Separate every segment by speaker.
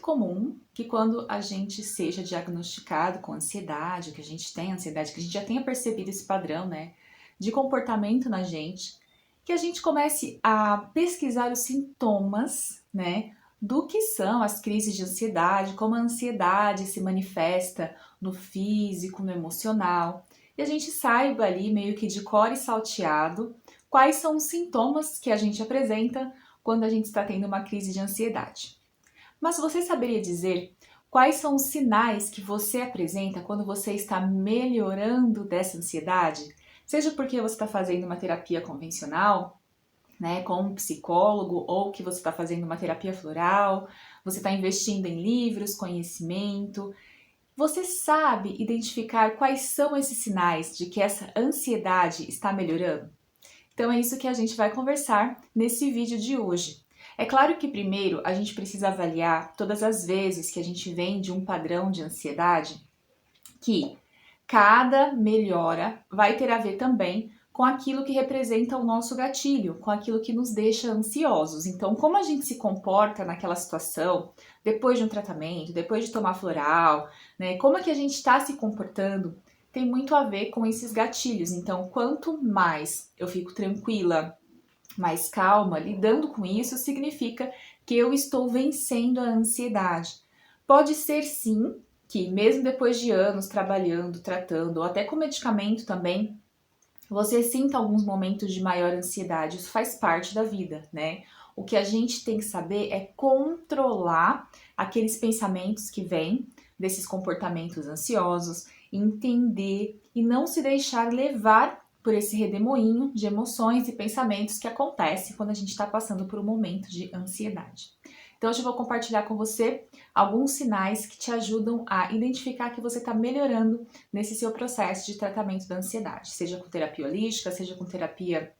Speaker 1: comum que quando a gente seja diagnosticado com ansiedade, que a gente tem ansiedade, que a gente já tenha percebido esse padrão, né, de comportamento na gente, que a gente comece a pesquisar os sintomas, né, do que são as crises de ansiedade, como a ansiedade se manifesta no físico, no emocional, e a gente saiba ali meio que de cor e salteado quais são os sintomas que a gente apresenta quando a gente está tendo uma crise de ansiedade. Mas você saberia dizer quais são os sinais que você apresenta quando você está melhorando dessa ansiedade? Seja porque você está fazendo uma terapia convencional, né, com um psicólogo, ou que você está fazendo uma terapia floral, você está investindo em livros, conhecimento. Você sabe identificar quais são esses sinais de que essa ansiedade está melhorando? Então é isso que a gente vai conversar nesse vídeo de hoje. É claro que primeiro a gente precisa avaliar todas as vezes que a gente vem de um padrão de ansiedade, que cada melhora vai ter a ver também com aquilo que representa o nosso gatilho, com aquilo que nos deixa ansiosos. Então, como a gente se comporta naquela situação, depois de um tratamento, depois de tomar floral, né? Como é que a gente está se comportando, tem muito a ver com esses gatilhos. Então, quanto mais eu fico tranquila, mais calma, lidando com isso, significa que eu estou vencendo a ansiedade. Pode ser sim que, mesmo depois de anos trabalhando, tratando, ou até com medicamento também, você sinta alguns momentos de maior ansiedade. Isso faz parte da vida, né? O que a gente tem que saber é controlar aqueles pensamentos que vêm desses comportamentos ansiosos, entender e não se deixar levar por esse redemoinho de emoções e pensamentos que acontece quando a gente está passando por um momento de ansiedade. Então, hoje eu vou compartilhar com você alguns sinais que te ajudam a identificar que você está melhorando nesse seu processo de tratamento da ansiedade, seja com terapia holística, seja com terapia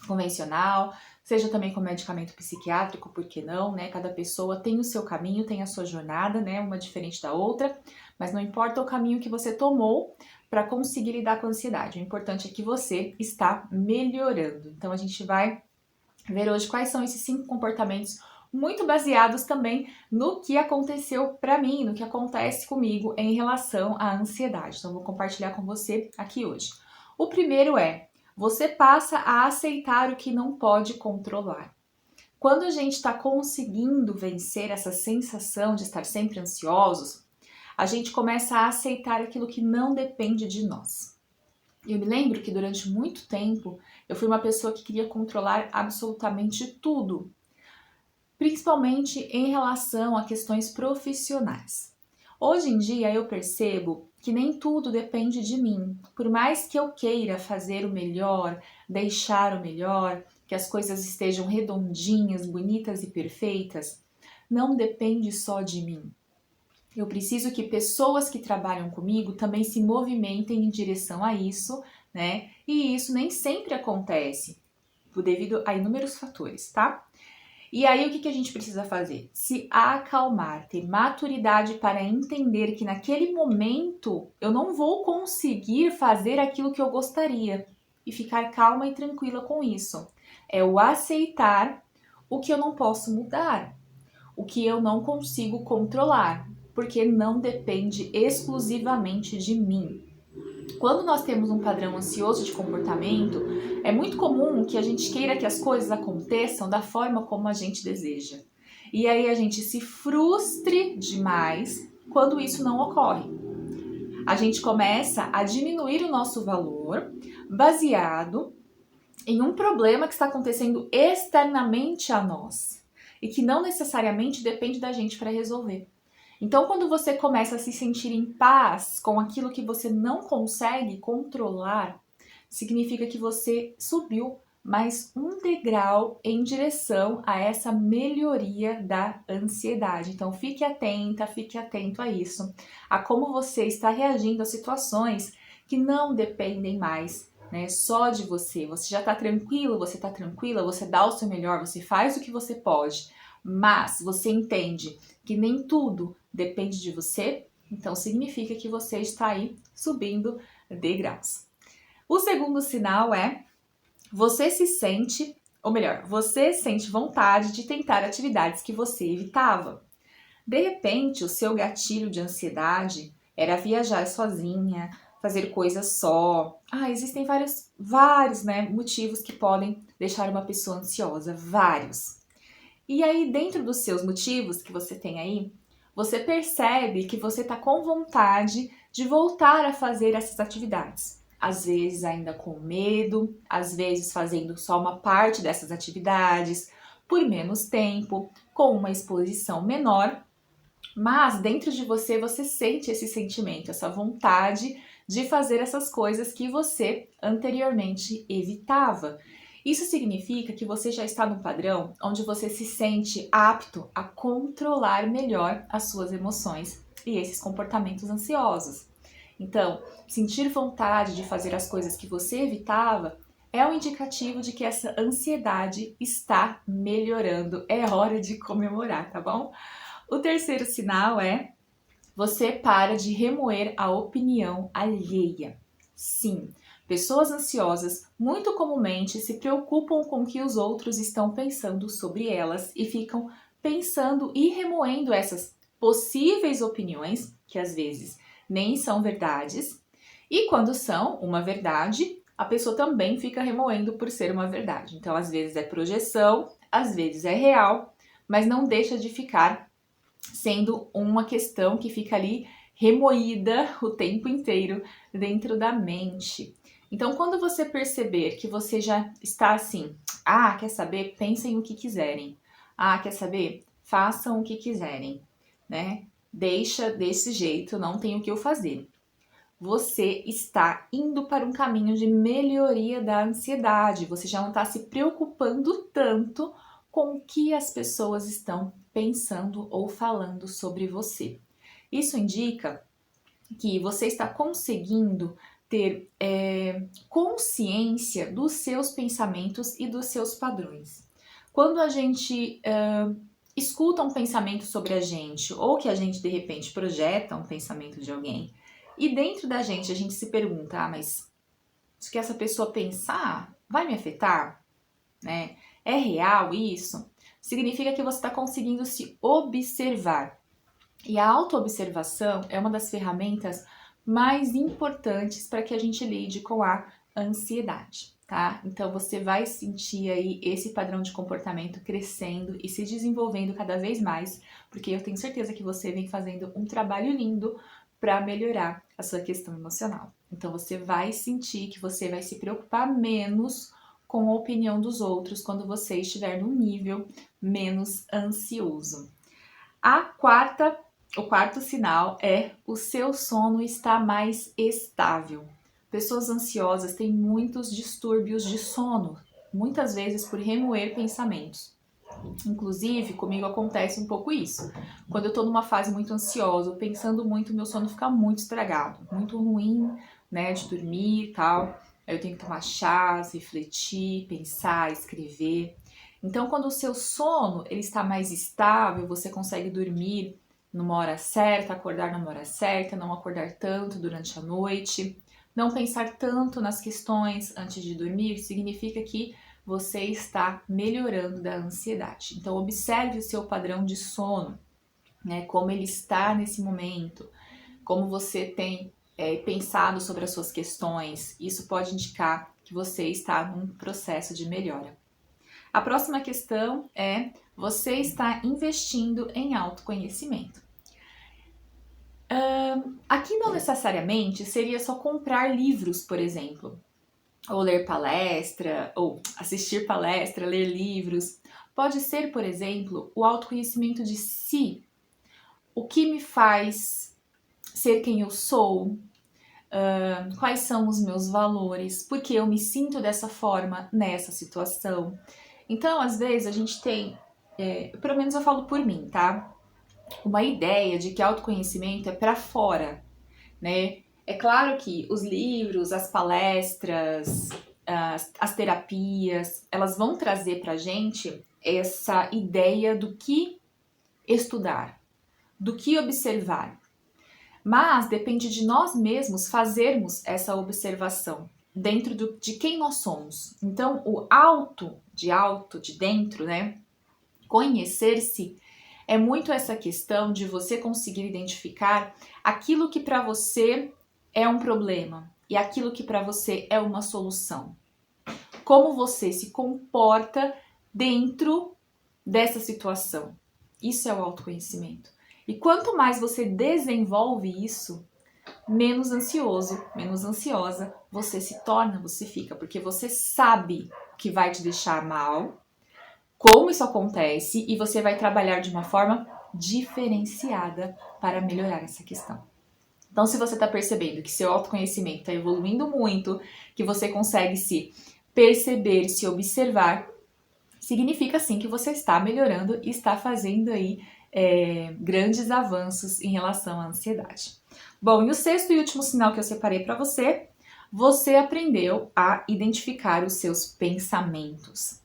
Speaker 1: convencional, seja também com medicamento psiquiátrico, por que não, né? Cada pessoa tem o seu caminho, tem a sua jornada, né? Uma diferente da outra, mas não importa o caminho que você tomou para conseguir lidar com a ansiedade, o importante é que você está melhorando. Então a gente vai ver hoje quais são esses 5 comportamentos muito baseados também no que aconteceu para mim, no que acontece comigo em relação à ansiedade. Então, vou compartilhar com você aqui hoje. O primeiro é: você passa a aceitar o que não pode controlar. Quando a gente está conseguindo vencer essa sensação de estar sempre ansiosos, a gente começa a aceitar aquilo que não depende de nós. Eu me lembro que durante muito tempo eu fui uma pessoa que queria controlar absolutamente tudo, principalmente em relação a questões profissionais. Hoje em dia eu percebo que nem tudo depende de mim. Por mais que eu queira fazer o melhor, deixar o melhor, que as coisas estejam redondinhas, bonitas e perfeitas, não depende só de mim. Eu preciso que pessoas que trabalham comigo também se movimentem em direção a isso, né? E isso nem sempre acontece, devido a inúmeros fatores, tá? E aí o que a gente precisa fazer? Se acalmar, ter maturidade para entender que naquele momento eu não vou conseguir fazer aquilo que eu gostaria e ficar calma e tranquila com isso. É o aceitar o que eu não posso mudar, o que eu não consigo controlar, porque não depende exclusivamente de mim. Quando nós temos um padrão ansioso de comportamento, é muito comum que a gente queira que as coisas aconteçam da forma como a gente deseja. E aí a gente se frustre demais quando isso não ocorre. A gente começa a diminuir o nosso valor baseado em um problema que está acontecendo externamente a nós e que não necessariamente depende da gente para resolver. Então, quando você começa a se sentir em paz com aquilo que você não consegue controlar, significa que você subiu mais um degrau em direção a essa melhoria da ansiedade. Então, fique atenta, fique atento a isso, a como você está reagindo a situações que não dependem mais, né, só de você. Você já está tranquilo, você está tranquila, você dá o seu melhor, você faz o que você pode, mas você entende que nem tudo depende de você, então significa que você está aí subindo degraus. O segundo sinal é: você se sente, ou melhor, você sente vontade de tentar atividades que você evitava. De repente, o seu gatilho de ansiedade era viajar sozinha, fazer coisas só. Existem vários, né, motivos que podem deixar uma pessoa ansiosa, vários. E aí, dentro dos seus motivos que você tem aí, você percebe que você está com vontade de voltar a fazer essas atividades. Às vezes ainda com medo, às vezes fazendo só uma parte dessas atividades, por menos tempo, com uma exposição menor, mas dentro de você, você sente esse sentimento, essa vontade de fazer essas coisas que você anteriormente evitava. Isso significa que você já está num padrão onde você se sente apto a controlar melhor as suas emoções e esses comportamentos ansiosos. Então, sentir vontade de fazer as coisas que você evitava é um indicativo de que essa ansiedade está melhorando. É hora de comemorar, tá bom? O terceiro sinal é você para de remoer a opinião alheia. Sim, pessoas ansiosas muito comumente se preocupam com o que os outros estão pensando sobre elas e ficam pensando e remoendo essas possíveis opiniões, que às vezes nem são verdades, e quando são uma verdade, a pessoa também fica remoendo por ser uma verdade. Então, às vezes é projeção, às vezes é real, mas não deixa de ficar sendo uma questão que fica ali remoída o tempo inteiro dentro da mente. Então, quando você perceber que você já está assim, quer saber? Pensem o que quiserem. Quer saber? Façam o que quiserem, né? Deixa desse jeito, não tem o que eu fazer. Você está indo para um caminho de melhoria da ansiedade. Você já não está se preocupando tanto com o que as pessoas estão pensando ou falando sobre você. Isso indica que você está conseguindo ter consciência dos seus pensamentos e dos seus padrões. Quando a gente escuta um pensamento sobre a gente, ou que a gente de repente projeta um pensamento de alguém, e dentro da gente a gente se pergunta, mas isso que essa pessoa pensar vai me afetar? Né? É real isso? Significa que você está conseguindo se observar. E a autoobservação é uma das ferramentas mais importantes para que a gente lide com a ansiedade, tá? Então você vai sentir aí esse padrão de comportamento crescendo e se desenvolvendo cada vez mais, porque eu tenho certeza que você vem fazendo um trabalho lindo para melhorar a sua questão emocional. Então você vai sentir que você vai se preocupar menos com a opinião dos outros quando você estiver num nível menos ansioso. O quarto sinal é o seu sono está mais estável. Pessoas ansiosas têm muitos distúrbios de sono, muitas vezes por remoer pensamentos. Inclusive, comigo acontece um pouco isso. Quando eu tô numa fase muito ansiosa, pensando muito, meu sono fica muito estragado, muito ruim, né, de dormir e tal. Aí eu tenho que tomar chás, refletir, pensar, escrever. Então, quando o seu sono ele está mais estável, você consegue dormir numa hora certa, acordar numa hora certa, não acordar tanto durante a noite, não pensar tanto nas questões antes de dormir, significa que você está melhorando da ansiedade. Então, observe o seu padrão de sono, né? Como ele está nesse momento, como você tem pensado sobre as suas questões. Isso pode indicar que você está num processo de melhora. A próxima questão é: você está investindo em autoconhecimento. Aqui não necessariamente seria só comprar livros, por exemplo, ou ler palestra, ou assistir palestra, ler livros. Pode ser, por exemplo, o autoconhecimento de si. O que me faz ser quem eu sou? Quais são os meus valores? Por que eu me sinto dessa forma nessa situação? Então, às vezes, a gente tem, pelo menos eu falo por mim, tá? Uma ideia de que autoconhecimento é para fora, né? É claro que os livros, as palestras, as terapias, elas vão trazer pra gente essa ideia do que estudar, do que observar. Mas depende de nós mesmos fazermos essa observação dentro de quem nós somos. Então, o de dentro, né? Conhecer-se é muito essa questão de você conseguir identificar aquilo que para você é um problema e aquilo que para você é uma solução. Como você se comporta dentro dessa situação. Isso é o autoconhecimento. E quanto mais você desenvolve isso, menos ansioso, menos ansiosa você se torna, você fica, porque você sabe que vai te deixar mal, como isso acontece, e você vai trabalhar de uma forma diferenciada para melhorar essa questão. Então, se você está percebendo que seu autoconhecimento está evoluindo muito, que você consegue se perceber, se observar, significa sim que você está melhorando e está fazendo aí grandes avanços em relação à ansiedade. Bom, e o sexto e último sinal que eu separei para você, você aprendeu a identificar os seus pensamentos.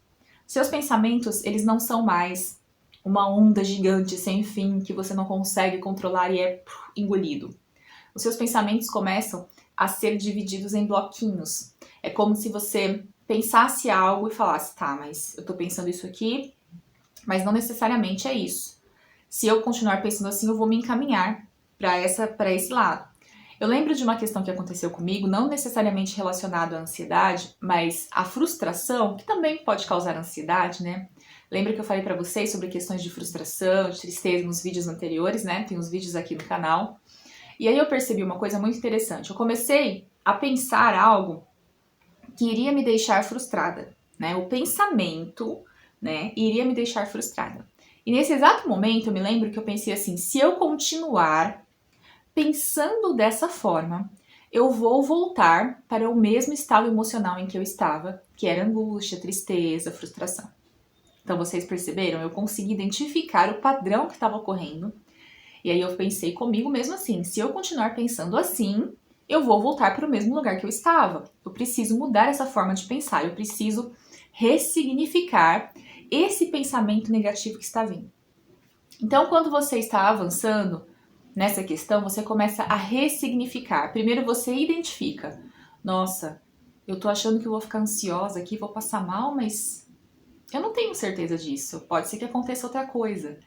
Speaker 1: Seus pensamentos, eles não são mais uma onda gigante sem fim que você não consegue controlar e é engolido. Os seus pensamentos começam a ser divididos em bloquinhos. É como se você pensasse algo e falasse, tá, mas eu tô pensando isso aqui, mas não necessariamente é isso. Se eu continuar pensando assim, eu vou me encaminhar para esse lado. Eu lembro de uma questão que aconteceu comigo, não necessariamente relacionada à ansiedade, mas à frustração, que também pode causar ansiedade, né? Lembra que eu falei para vocês sobre questões de frustração, de tristeza nos vídeos anteriores, né? Tem uns vídeos aqui no canal. E aí eu percebi uma coisa muito interessante. Eu comecei a pensar algo que iria me deixar frustrada, né? O pensamento, né, iria me deixar frustrada. E nesse exato momento eu me lembro que eu pensei assim, se eu continuar pensando dessa forma, eu vou voltar para o mesmo estado emocional em que eu estava, que era angústia, tristeza, frustração. Então vocês perceberam? Eu consegui identificar o padrão que estava ocorrendo. E aí eu pensei comigo mesmo assim, se eu continuar pensando assim, eu vou voltar para o mesmo lugar que eu estava. Eu preciso mudar essa forma de pensar, eu preciso ressignificar esse pensamento negativo que está vindo. Então, quando você está avançando nessa questão, você começa a ressignificar. Primeiro você identifica, nossa, eu tô achando que eu vou ficar ansiosa aqui, vou passar mal, mas eu não tenho certeza disso. Pode ser que aconteça outra coisa.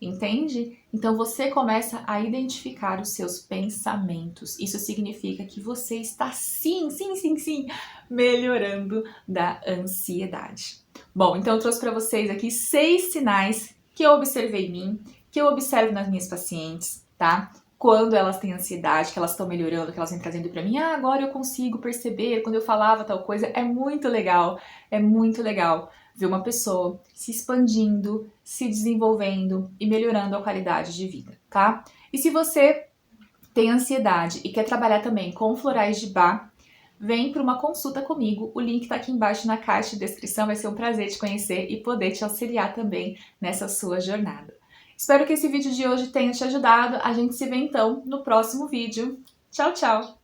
Speaker 1: Entende? Então você começa a identificar os seus pensamentos. Isso significa que você está sim, melhorando da ansiedade. Bom, então eu trouxe para vocês aqui 6 sinais que eu observei em mim, que eu observo nas minhas pacientes, tá? Quando elas têm ansiedade, que elas estão melhorando, que elas vêm trazendo para mim, agora eu consigo perceber, quando eu falava tal coisa, é muito legal ver uma pessoa se expandindo, se desenvolvendo e melhorando a qualidade de vida, tá? E se você tem ansiedade e quer trabalhar também com florais de Bach, vem para uma consulta comigo, o link tá aqui embaixo na caixa de descrição, vai ser um prazer te conhecer e poder te auxiliar também nessa sua jornada. Espero que esse vídeo de hoje tenha te ajudado, a gente se vê então no próximo vídeo. Tchau, tchau!